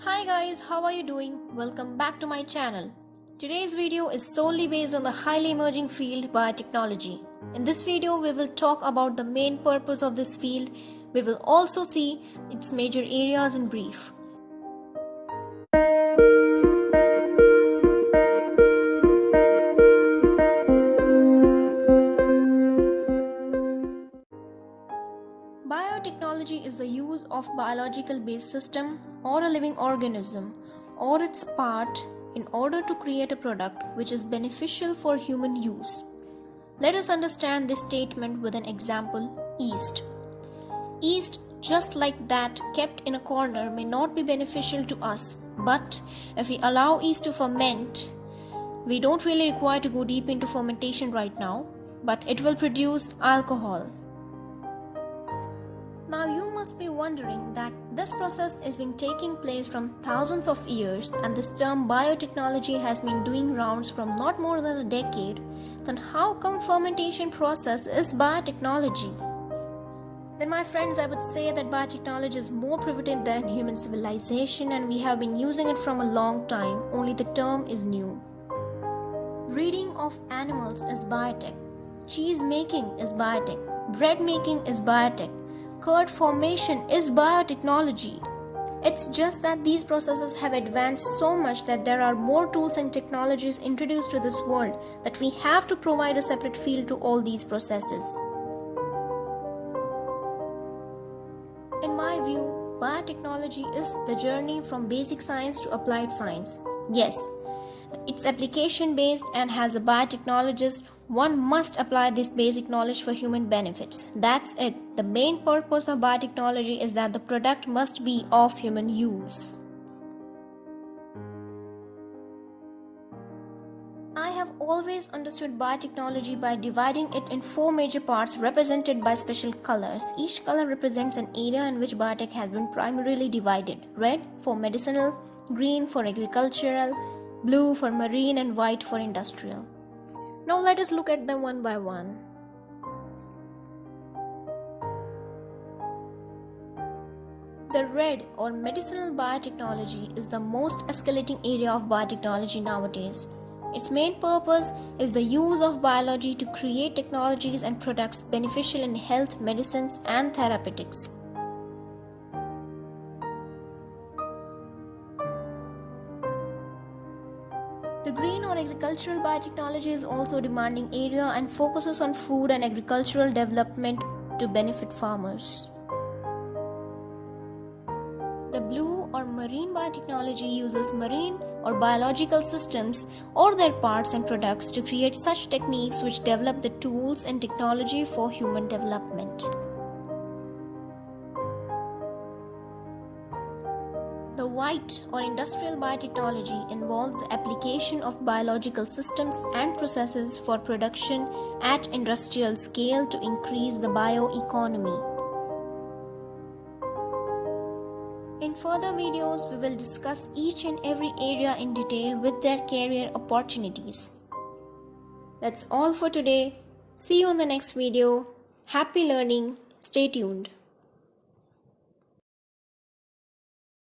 Hi guys, how are you doing? Welcome back to my channel. Today's video is solely based on the highly emerging field biotechnology. In this video, we will talk about the main purpose of this field. We will also see its major areas in brief. Biotechnology is the use of biological based system or a living organism or its part in order to create a product which is beneficial for human use. Let us understand this statement with an example: yeast. Yeast, just like that kept in a corner, may not be beneficial to us, but if we allow yeast to ferment, we don't really require to go deep into fermentation right now, but it will produce alcohol. Now you must be wondering that this process is being taking place from thousands of years, and this term biotechnology has been doing rounds from not more than a decade. Then how come fermentation process is biotechnology? Then my friends, I would say that biotechnology is more primitive than human civilization, and we have been using it from a long time, only the term is new. Breeding of animals is biotech. Cheese making is biotech. Bread making is biotech. Curd formation is biotechnology. It's just that these processes have advanced so much that there are more tools and technologies introduced to this world that we have to provide a separate field to all these processes. In my view, biotechnology is the journey from basic science to applied science. Yes, it's application based, and as a biotechnologist, one must apply this basic knowledge for human benefits. That's it. The main purpose of biotechnology is that the product must be of human use. I have always understood biotechnology by dividing it in four major parts represented by special colors. Each color represents an area in which biotech has been primarily divided. Red for medicinal, green for agricultural, blue for marine, and white for industrial. Now let us look at them one by one. The red or medicinal biotechnology is the most escalating area of biotechnology nowadays. Its main purpose is the use of biology to create technologies and products beneficial in health, medicines, and therapeutics. The green or agricultural biotechnology is also a demanding area and focuses on food and agricultural development to benefit farmers. The blue or marine biotechnology uses marine or biological systems or their parts and products to create such techniques which develop the tools and technology for human development. The white or industrial biotechnology involves the application of biological systems and processes for production at industrial scale to increase the bioeconomy. In further videos, we will discuss each and every area in detail with their career opportunities. That's all for today. See you on the next video. Happy learning. Stay tuned.